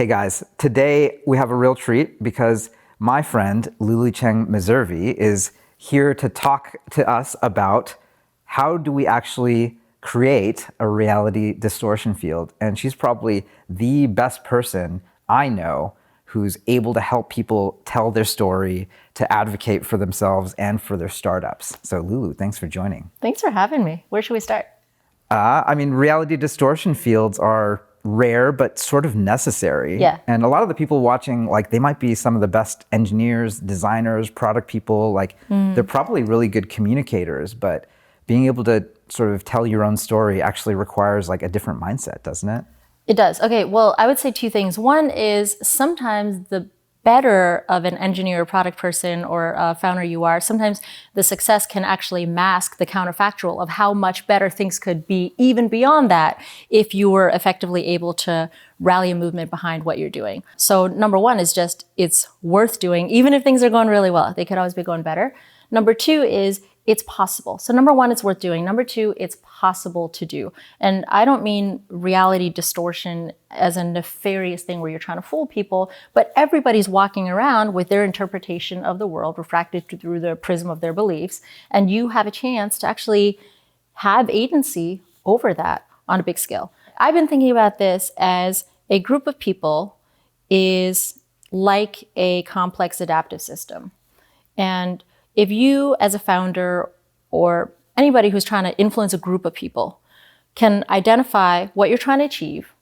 Hey guys, today we have a real treat because my friend Lulu Cheng Meservey is here to talk to us about how do we actually create a reality distortion field. And she's probably the best person I know who's able to help people tell their story, to advocate for themselves and for their startups. So Lulu, thanks for joining. Thanks for having me. Where should we start? Reality distortion fields are rare, but sort of necessary. Yeah. And a lot of the people watching, they might be some of the best engineers, designers, product people, they're probably really good communicators, but being able to sort of tell your own story actually requires a different mindset, doesn't it? It does. Okay, well, I would say two things. One is sometimes the better of an engineer or product person or a founder you are, sometimes the success can actually mask the counterfactual of how much better things could be even beyond that if you were effectively able to rally a movement behind what you're doing. So number one is just it's worth doing, even if things are going really well. They could always be going better. Number two is it's possible. So number one, it's worth doing. Number two, it's possible to do. And I don't mean reality distortion as a nefarious thing where you're trying to fool people, but everybody's walking around with their interpretation of the world refracted through the prism of their beliefs. And you have a chance to actually have agency over that on a big scale. I've been thinking about this as a group of people is like a complex adaptive system. And if you, as a founder or anybody who's trying to influence a group of people, can identify what you're trying to achieve,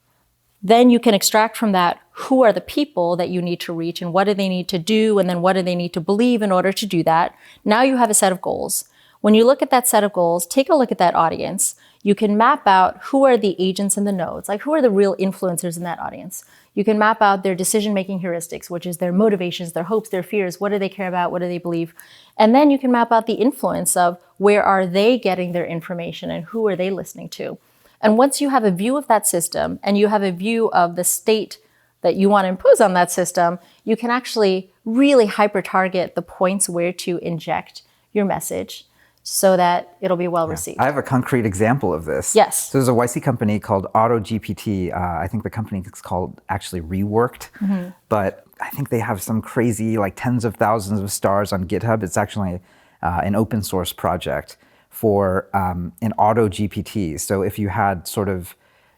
then you can extract from that who are the people that you need to reach and what do they need to do, and then what do they need to believe in order to do that. Now you have a set of goals. When you look at that set of goals, take a look at that audience. You can map out who are the agents in the nodes, who are the real influencers in that audience. You can map out their decision-making heuristics, which is their motivations, their hopes, their fears. What do they care about? What do they believe? And then you can map out the influence of where are they getting their information and who are they listening to. And once you have a view of that system and you have a view of the state that you want to impose on that system, you can actually really hyper-target the points where to inject your message so that it'll be well received. I have a concrete example of this. Yes. So there's a YC company called AutoGPT. I think the company is called actually Reworked, but I think they have some crazy tens of thousands of stars on GitHub. It's actually an open source project for an AutoGPT. So if you had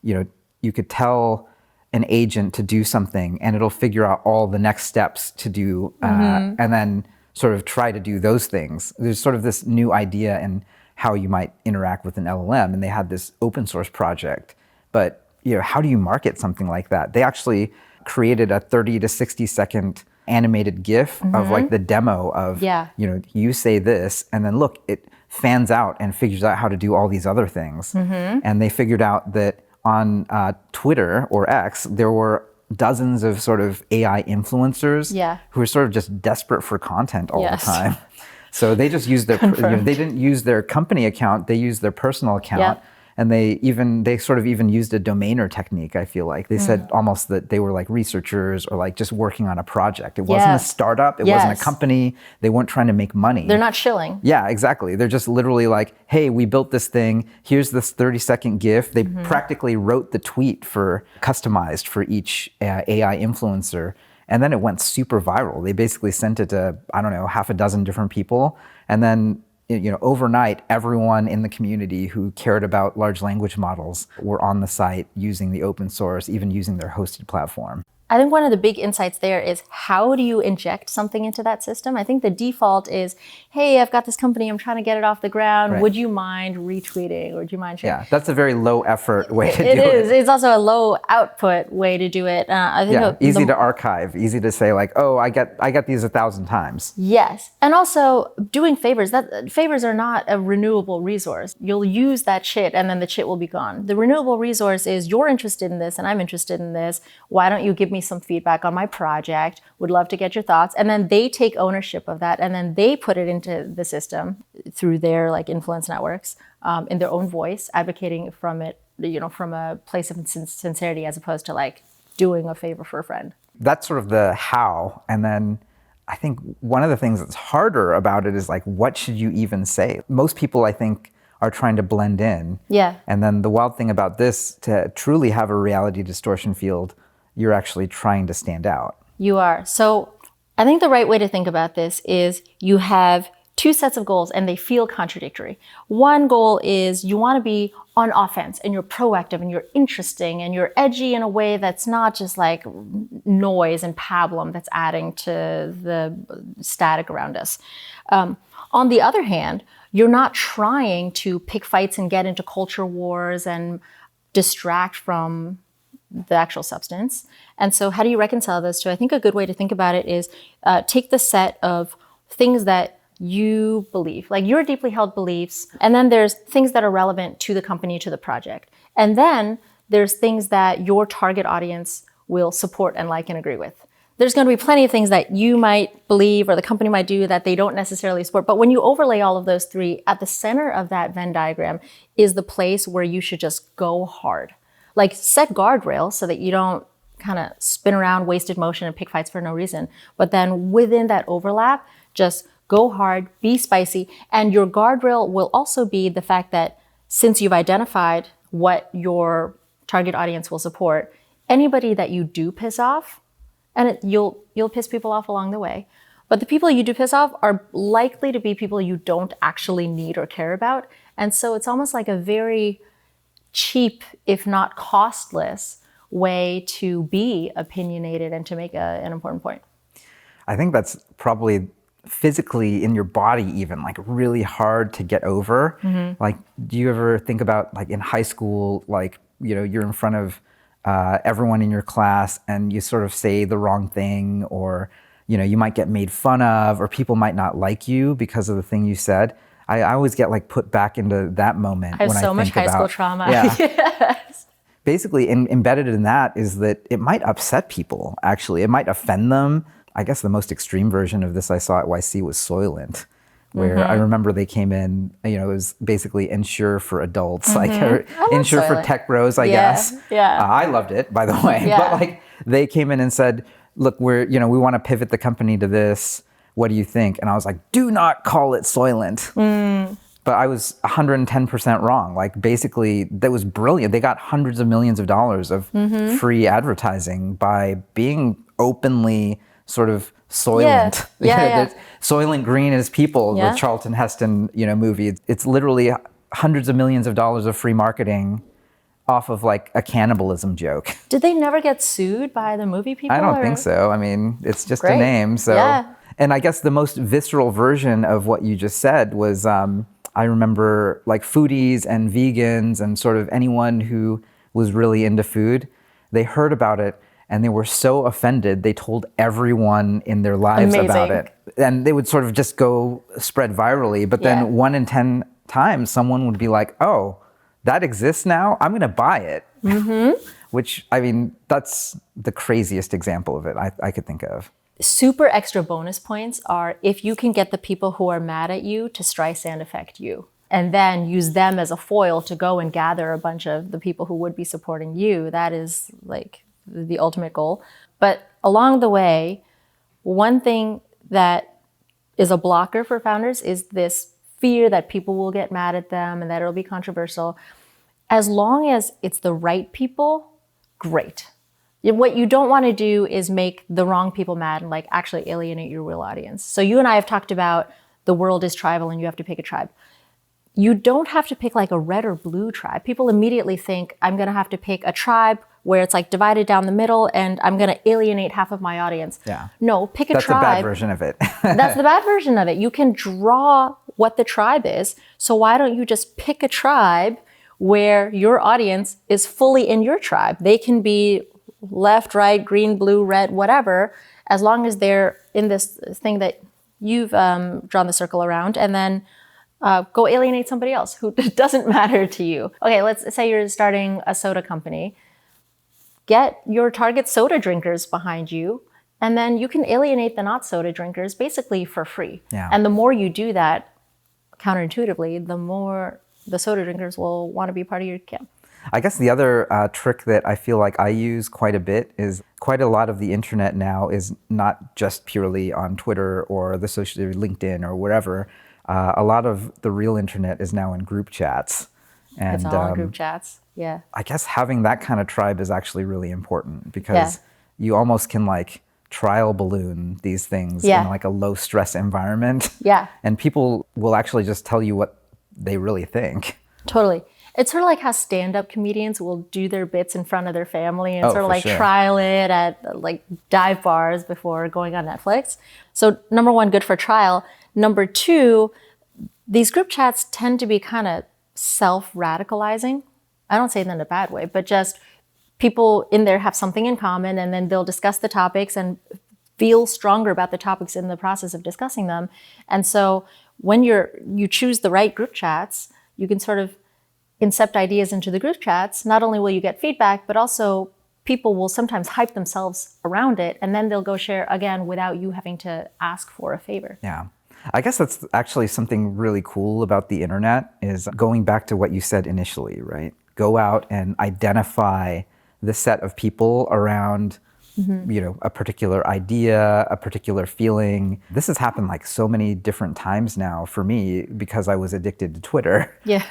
you could tell an agent to do something and it'll figure out all the next steps to do, and then sort of try to do those things. There's sort of this new idea in how you might interact with an LLM, and they had this open source project. But how do you market something like that? They actually created a 30 to 60 second animated GIF of the demo of, you say this, and then look, it fans out and figures out how to do all these other things. And they figured out that on Twitter or X, there were dozens of sort of AI influencers who are sort of just desperate for content all the time. So they just used their, they didn't use their company account, they used their personal account. And they sort of even used a domainer technique, I feel like. They said almost that they were researchers or just working on a project. It wasn't a startup, it wasn't a company. They weren't trying to make money. They're not shilling. Yeah, exactly. They're just literally hey, we built this thing. Here's this 30-second GIF. They practically wrote the tweet customized for each AI influencer. And then it went super viral. They basically sent it to, I don't know, half a dozen different people. And then overnight, everyone in the community who cared about large language models were on the site using the open source, even using their hosted platform. I think one of the big insights there is how do you inject something into that system? I think the default is, hey, I've got this company, I'm trying to get it off the ground. Right. Would you mind retweeting or would you mind sharing? Yeah, that's a very low effort way to do it. It is. It's also a low output way to do it. I think easy to archive, easy to say oh, I got these 1,000 times. Yes. And also doing favors. Favors are not a renewable resource. You'll use that shit and then the shit will be gone. The renewable resource is you're interested in this and I'm interested in this. Why don't you give me some feedback on my project? Would love to get your thoughts. And then they take ownership of that and then they put it into the system through their influence networks in their own voice, advocating from it, from a place of sincerity as opposed to doing a favor for a friend. That's sort of the how. And then I think one of the things that's harder about it is what should you even say? Most people, I think, are trying to blend in. Yeah. And then the wild thing about this, to truly have a reality distortion field, you're actually trying to stand out. You are. So I think the right way to think about this is you have two sets of goals and they feel contradictory. One goal is you want to be on offense and you're proactive and you're interesting and you're edgy in a way that's not just like noise and pablum that's adding to the static around us. On the other hand, you're not trying to pick fights and get into culture wars and distract from the actual substance. And so how do you reconcile those two? I think a good way to think about it is take the set of things that you believe, like your deeply held beliefs, and then there's things that are relevant to the company, to the project. And then there's things that your target audience will support and like and agree with. There's going to be plenty of things that you might believe or the company might do that they don't necessarily support. But when you overlay all of those three, at the center of that Venn diagram is the place where you should just go hard. Like set guardrails so that you don't kind of spin around wasted motion and pick fights for no reason. But then within that overlap, just go hard, be spicy. And your guardrail will also be the fact that since you've identified what your target audience will support, anybody that you do piss off, and you'll piss people off along the way, but the people you do piss off are likely to be people you don't actually need or care about. And so it's almost like a very cheap, if not costless, way to be opinionated and to make an important point. I think that's probably physically in your body even like really hard to get over. Like, do you ever think about like in high school, like, you know, you're in front of everyone in your class and you sort of say the wrong thing, or, you know, you might get made fun of, or people might not like you because of the thing you said. I always get like put back into that moment. I have so much high school trauma. Yeah. Yes. Basically, embedded in that is that it might upset people, actually. It might offend them. I guess the most extreme version of this I saw at YC was Soylent, where I remember they came in, you know, it was basically Ensure for adults, like Ensure for tech bros, I guess. Yeah. I loved it, by the way. Yeah. But like they came in and said, look, we want to pivot the company to this. What do you think? And I was like, do not call it Soylent. But I was 110% wrong. Like basically, that was brilliant. They got hundreds of millions of dollars of free advertising by being openly sort of Soylent. Yeah. Soylent Green is People, Yeah. the Charlton Heston, movie. It's literally hundreds of millions of dollars of free marketing off of like a cannibalism joke. Did they never get sued by the movie people? I don't think so. I mean, it's just Great. a name. So, Yeah. And I guess the most visceral version of what you just said was, I remember like foodies and vegans and sort of anyone who was really into food, they heard about it and they were so offended, they told everyone in their lives about it. And they would sort of just go spread virally. But then 1 in 10 times, someone would be like, oh, that exists now? I'm going to buy it. Which, I mean, that's the craziest example of it I could think of. Super extra bonus points are if you can get the people who are mad at you to Streisand affect you, and then use them as a foil to go and gather a bunch of the people who would be supporting you. That is like the ultimate goal. But along the way, one thing that is a blocker for founders is this fear that people will get mad at them and that it'll be controversial. As long as it's the right people, great. What you don't want to do is make the wrong people mad and like actually alienate your real audience. So you and I have talked about the world is tribal and you have to pick a tribe. You don't have to pick like a red or blue tribe. People immediately think I'm going to have to pick a tribe where it's like divided down the middle and I'm going to alienate half of my audience. Yeah. No, pick a That's tribe. That's the bad version of it. That's the bad version of it. You can draw what the tribe is. So why don't you just pick a tribe where your audience is fully in your tribe? They can be left, right, green, blue, red, whatever, as long as they're in this thing that you've drawn the circle around, and then go alienate somebody else who doesn't matter to you. Okay, let's say you're starting a soda company. Get your target soda drinkers behind you, and then you can alienate the not soda drinkers basically for free. Yeah. And the more you do that, counterintuitively, the more the soda drinkers will want to be part of your camp. I guess the other trick that I feel like I use quite a bit is quite a lot of the internet now is not just purely on Twitter or the social LinkedIn or wherever. A lot of the real internet is now in group chats. And, it's all in group chats, yeah. I guess having that kind of tribe is actually really important because you almost can like trial balloon these things in like a low stress environment. Yeah. And people will actually just tell you what they really think. Totally. It's sort of like how stand-up comedians will do their bits in front of their family and sort of like trial it at like dive bars before going on Netflix. So number one, good for trial. Number two, these group chats tend to be kind of self-radicalizing. I don't say that in a bad way, but just people in there have something in common, and then they'll discuss the topics and feel stronger about the topics in the process of discussing them. And so when you choose the right group chats, you can sort of incept ideas into the group chats. Not only will you get feedback, but also people will sometimes hype themselves around it, and then they'll go share again without you having to ask for a favor. Yeah. I guess that's actually something really cool about the internet, is going back to what you said initially, right? Go out and identify the set of people around a particular idea, a particular feeling. This has happened like so many different times now for me because I was addicted to Twitter. Yeah.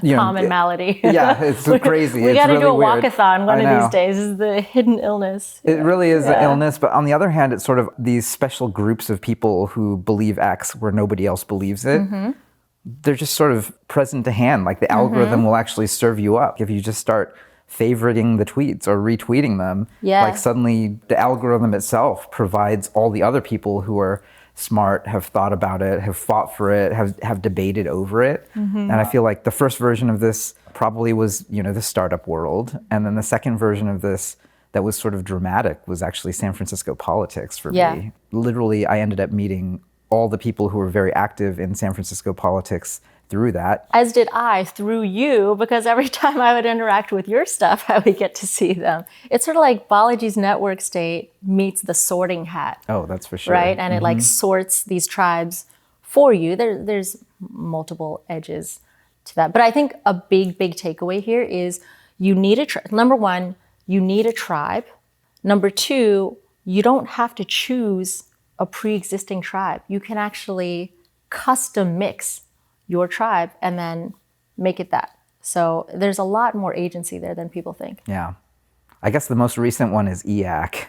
Common malady. Yeah, it's so crazy. We got to really do a weird. walkathon one of these days. Is the hidden illness. It really is an illness, but on the other hand, it's sort of these special groups of people who believe X where nobody else believes it. They're just sort of present to hand. Like the algorithm will actually serve you up if you just start favoriting the tweets or retweeting them. Like suddenly the algorithm itself provides all the other people who are smart, have thought about it, have fought for it, have debated over it. And I feel like the first version of this probably was, the startup world. And then the second version of this that was sort of dramatic was actually San Francisco politics for me. Literally, I ended up meeting all the people who were very active in San Francisco politics through that. As did I through you, because every time I would interact with your stuff, I would get to see them. It's sort of like Balaji's network state meets the sorting hat. Oh, that's for sure. Right? And it like sorts these tribes for you. There's multiple edges to that. But I think a big takeaway here is you need number one, you need a tribe. Number two, you don't have to choose a pre-existing tribe. You can actually custom mix your tribe and then make it that. So there's a lot more agency there than people think. Yeah. I guess the most recent one is EAC,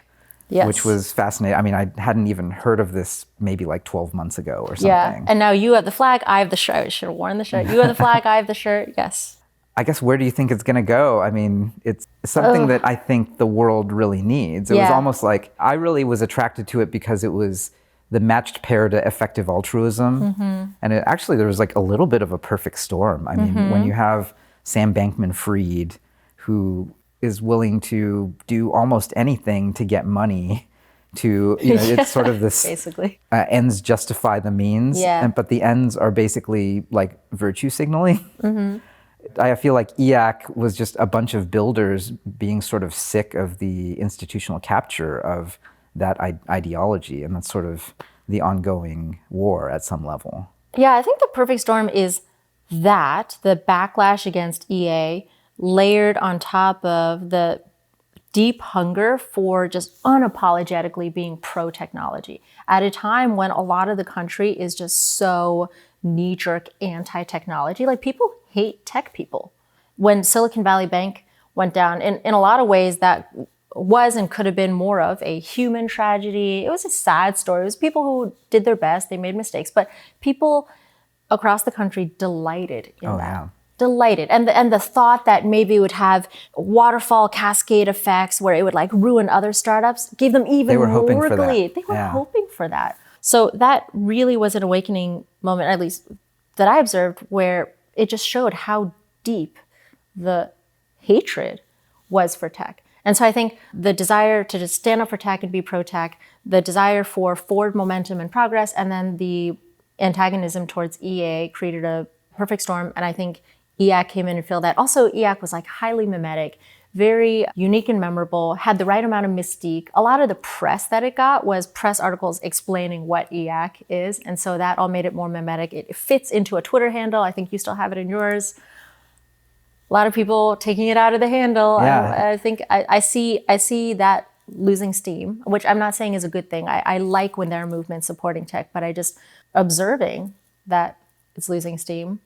which was fascinating. I mean, I hadn't even heard of this maybe like 12 months ago or something. Yeah, and now you have the flag, I have the shirt. I should have worn the shirt. You have the flag, I have the shirt, yes. I guess where do you think it's gonna go? I mean, it's something that I think the world really needs. It was almost like, I really was attracted to it because it was the matched pair to effective altruism. And there was like a little bit of a perfect storm. I mean, when you have Sam Bankman-Fried, who is willing to do almost anything to get money to, it's sort of this basically ends justify the means. But the ends are basically like virtue signaling. I feel like EAC was just a bunch of builders being sort of sick of the institutional capture of that ideology, and that's sort of the ongoing war at some level. Yeah, I think the perfect storm is that, the backlash against EA, layered on top of the deep hunger for just unapologetically being pro-technology at a time when a lot of the country is just so knee-jerk anti-technology. Like, people hate tech people. When Silicon Valley Bank went down, in a lot of ways that was and could have been more of a human tragedy. It was a sad story. It was people who did their best. They made mistakes, but people across the country delighted in that. Yeah. Delighted. And the thought that maybe it would have waterfall cascade effects where it would like ruin other startups gave them even more glee. They were hoping for that. So that really was an awakening moment, at least that I observed, where it just showed how deep the hatred was for tech. And so I think the desire to just stand up for tech and be pro-tech, the desire for forward momentum and progress, and then the antagonism towards EA created a perfect storm. And I think EAC came in and filled that. Also, EAC was like highly mimetic, very unique and memorable, had the right amount of mystique. A lot of the press that it got was press articles explaining what EAC is. And so that all made it more mimetic. It fits into a Twitter handle. I think you still have it in yours. A lot of people taking it out of the handle. Yeah. I think I see that losing steam, which I'm not saying is a good thing. I like when there are movements supporting tech, but I just observing that it's losing steam.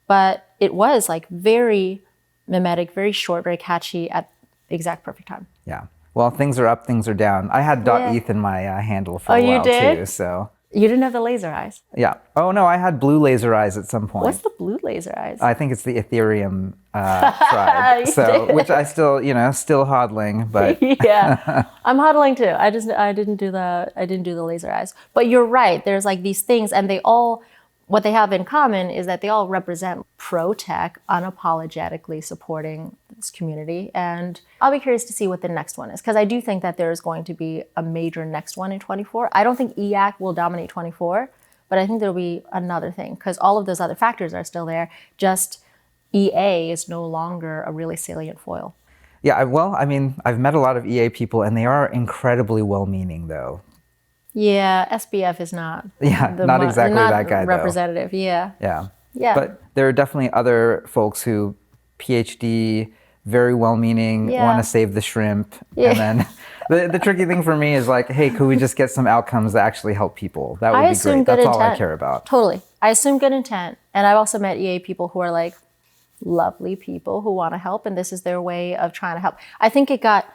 But it was like very mimetic, very short, very catchy at the exact perfect time. Yeah. Well, things are up, things are down. I had .eth in my handle for a you while did? too, so. You didn't have the laser eyes. Yeah. Oh no, I had blue laser eyes at some point. What's the blue laser eyes? I think it's the Ethereum tribe. So, which I still, still hodling, but Yeah, I'm hodling too. I didn't do the laser eyes. But you're right. There's like these things, and what they have in common is that they all represent pro-tech, unapologetically supporting this community. And I'll be curious to see what the next one is, because I do think that there's going to be a major next one in 24. I don't think EAC will dominate 24, but I think there'll be another thing, because all of those other factors are still there. Just EA is no longer a really salient foil. yeah, well, I mean, I've met a lot of EA people, and they are incredibly well-meaning, though. Yeah, SBF is not. Not exactly that guy, representative. though. Yeah. But there are definitely other folks who PhD, very well-meaning, want to save the shrimp, and then the tricky thing for me is like, hey, could we just get some outcomes that actually help people? That would be great. That's all I care about. Totally, I assume good intent, and I've also met EA people who are like lovely people who want to help, and this is their way of trying to help. I think it got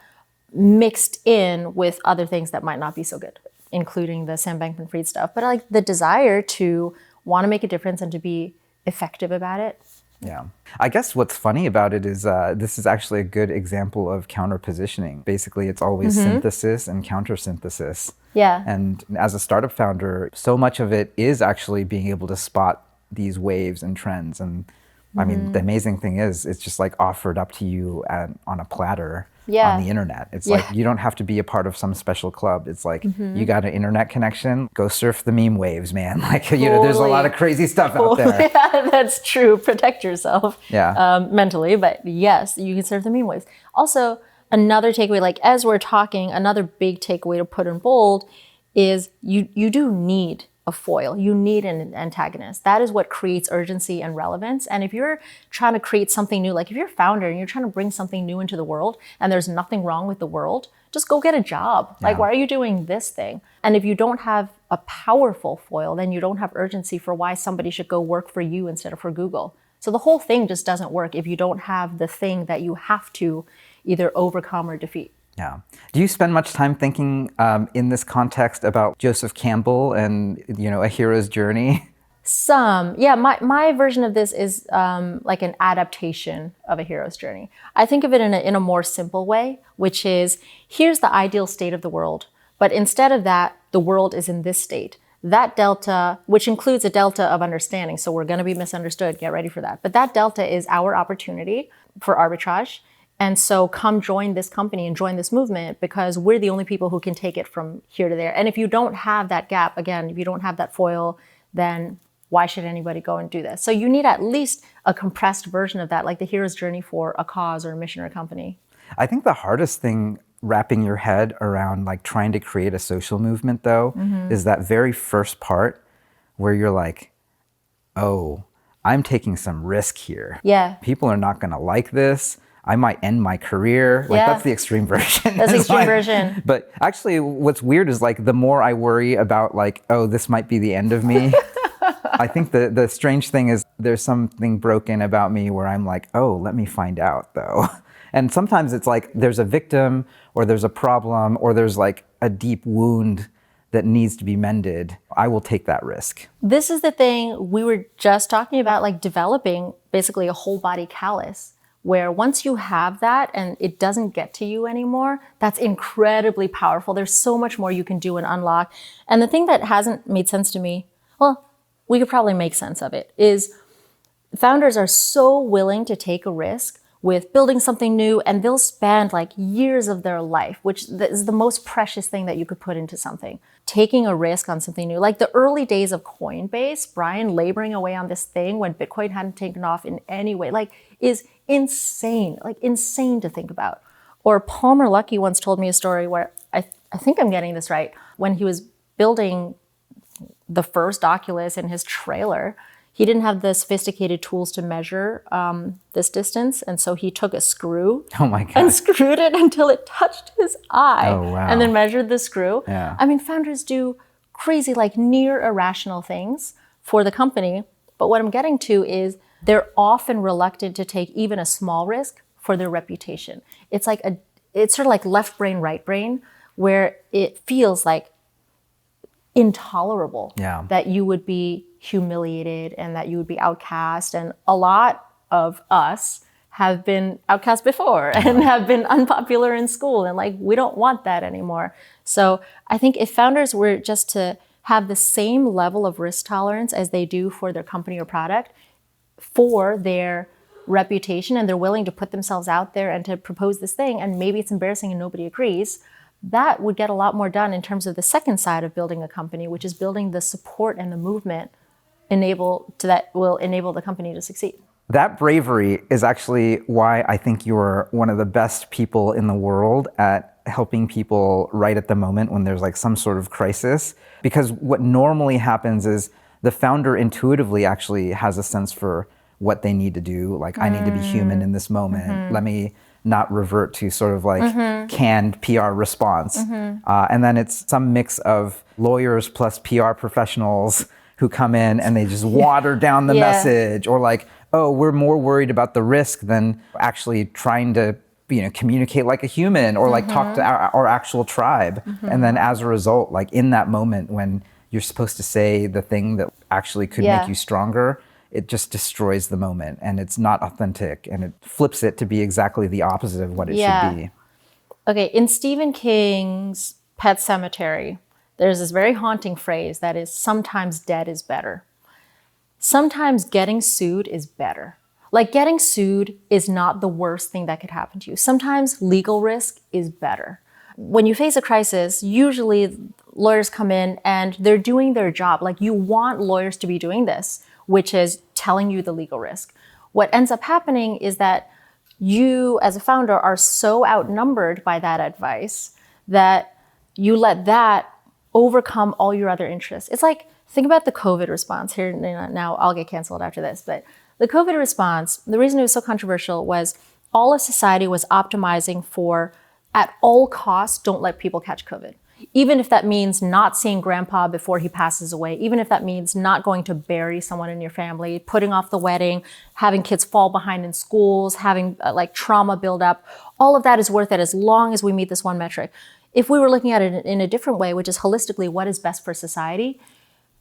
mixed in with other things that might not be so good, including the Sam Bankman-Fried stuff, but like the desire to want to make a difference and to be effective about it. Yeah. I guess what's funny about it is this is actually a good example of counter-positioning. Basically, it's always synthesis and counter-synthesis. Yeah. And as a startup founder, so much of it is actually being able to spot these waves and trends. And I mean, the amazing thing is it's just like offered up to you on a platter on the internet. It's like you don't have to be a part of some special club. It's like you got an internet connection, go surf the meme waves, man. Like, there's a lot of crazy stuff out there. Yeah, that's true. Protect yourself mentally. But yes, you can surf the meme waves. Also, another takeaway, like as we're talking, another big takeaway to put in bold is you do need a foil. You need an antagonist. That is what creates urgency and relevance. And if you're trying to create something new, like if you're a founder and you're trying to bring something new into the world and there's nothing wrong with the world, just go get a job. Like, why are you doing this thing? And if you don't have a powerful foil, then you don't have urgency for why somebody should go work for you instead of for Google. So the whole thing just doesn't work if you don't have the thing that you have to either overcome or defeat. Yeah. Do you spend much time thinking in this context about Joseph Campbell and, A Hero's Journey? Some. Yeah, my version of this is like an adaptation of A Hero's Journey. I think of it in a more simple way, which is, here's the ideal state of the world. But instead of that, the world is in this state. That delta, which includes a delta of understanding, so we're going to be misunderstood, get ready for that. But that delta is our opportunity for arbitrage. And so come join this company and join this movement, because we're the only people who can take it from here to there. And if you don't have that gap, again, if you don't have that foil, then why should anybody go and do this? So you need at least a compressed version of that, like the hero's journey for a cause or a mission or a company. I think the hardest thing wrapping your head around like trying to create a social movement, though, is that very first part where you're like, oh, I'm taking some risk here. Yeah. People are not going to like this. I might end my career. Like, that's the extreme version. That's the extreme version. But actually, what's weird is like the more I worry about like, oh, this might be the end of me. I think the strange thing is there's something broken about me where I'm like, oh, let me find out though. And sometimes it's like there's a victim or there's a problem or there's like a deep wound that needs to be mended. I will take that risk. This is the thing we were just talking about, like developing basically a whole body callus, where once you have that and it doesn't get to you anymore, that's incredibly powerful. There's so much more you can do and unlock. And the thing that hasn't made sense to me, well, we could probably make sense of it, is founders are so willing to take a risk with building something new, and they'll spend like years of their life, which is the most precious thing that you could put into something. Taking a risk on something new, like the early days of Coinbase, Brian laboring away on this thing when Bitcoin hadn't taken off in any way, like is insane to think about. Or Palmer Luckey once told me a story where I think I'm getting this right. When he was building the first Oculus in his trailer, he didn't have the sophisticated tools to measure this distance. And so he took a screw and screwed it until it touched his eye. Oh, wow. And then measured the screw. Yeah. I mean, founders do crazy, like near irrational things for the company. But what I'm getting to is they're often reluctant to take even a small risk for their reputation. It's like it's sort of like left brain, right brain, where it feels like intolerable that you would be humiliated and that you would be outcast. And a lot of us have been outcast before and have been unpopular in school. And like, we don't want that anymore. So I think if founders were just to have the same level of risk tolerance as they do for their company or product, for their reputation, and they're willing to put themselves out there and to propose this thing, and maybe it's embarrassing and nobody agrees, that would get a lot more done in terms of the second side of building a company, which is building the support and the movement that will enable the company to succeed. That bravery is actually why I think you're one of the best people in the world at helping people right at the moment when there's like some sort of crisis. Because what normally happens is the founder intuitively actually has a sense for what they need to do. Like, I need to be human in this moment. Let me not revert to sort of like canned PR response. And then it's some mix of lawyers plus PR professionals who come in and they just water down the message, or like, oh, we're more worried about the risk than actually trying to, communicate like a human, or like talk to our actual tribe. And then as a result, like in that moment when you're supposed to say the thing that actually could make you stronger, it just destroys the moment, and it's not authentic, and it flips it to be exactly the opposite of what it should be. Okay, in Stephen King's Pet Sematary, there's this very haunting phrase that is, sometimes dead is better. Sometimes getting sued is better. Like, getting sued is not the worst thing that could happen to you. Sometimes legal risk is better. When you face a crisis, usually lawyers come in and they're doing their job. Like, you want lawyers to be doing this, which is telling you the legal risk. What ends up happening is that you, as a founder, are so outnumbered by that advice that you let that overcome all your other interests. It's like, think about the COVID response here. Now I'll get canceled after this, but the COVID response, the reason it was so controversial was all of society was optimizing for, at all costs, don't let people catch COVID. Even if that means not seeing grandpa before he passes away, even if that means not going to bury someone in your family, putting off the wedding, having kids fall behind in schools, having like trauma build up, all of that is worth it as long as we meet this one metric. If we were looking at it in a different way, which is holistically what is best for society,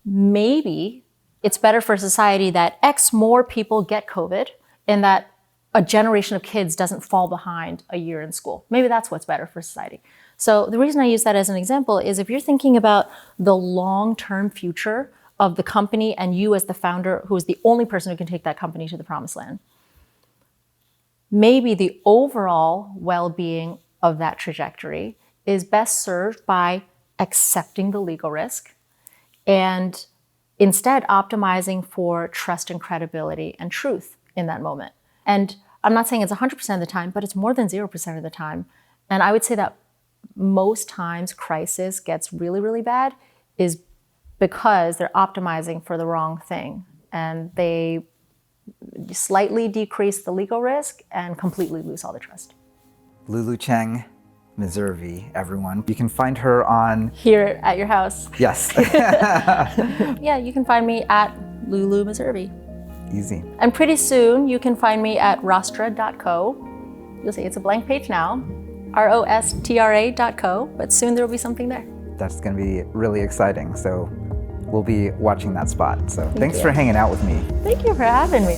maybe it's better for society that X more people get COVID and that a generation of kids doesn't fall behind a year in school. Maybe that's what's better for society. So the reason I use that as an example is if you're thinking about the long-term future of the company and you as the founder, who is the only person who can take that company to the promised land, maybe the overall well-being of that trajectory is best served by accepting the legal risk and instead optimizing for trust and credibility and truth in that moment. And I'm not saying it's 100% of the time, but it's more than 0% of the time. And I would say that most times crisis gets really, really bad is because they're optimizing for the wrong thing. And they slightly decrease the legal risk and completely lose all the trust. Lulu Cheng, Meservey, everyone. You can find her on... Here at your house. Yes. Yeah, you can find me at Lulu Meservey. Easy. And pretty soon you can find me at rostra.co. You'll see it's a blank page now. rostra.co, but soon there will be something there. That's going to be really exciting. So we'll be watching that spot. So thanks you. for hanging out with me. Thank you for having me.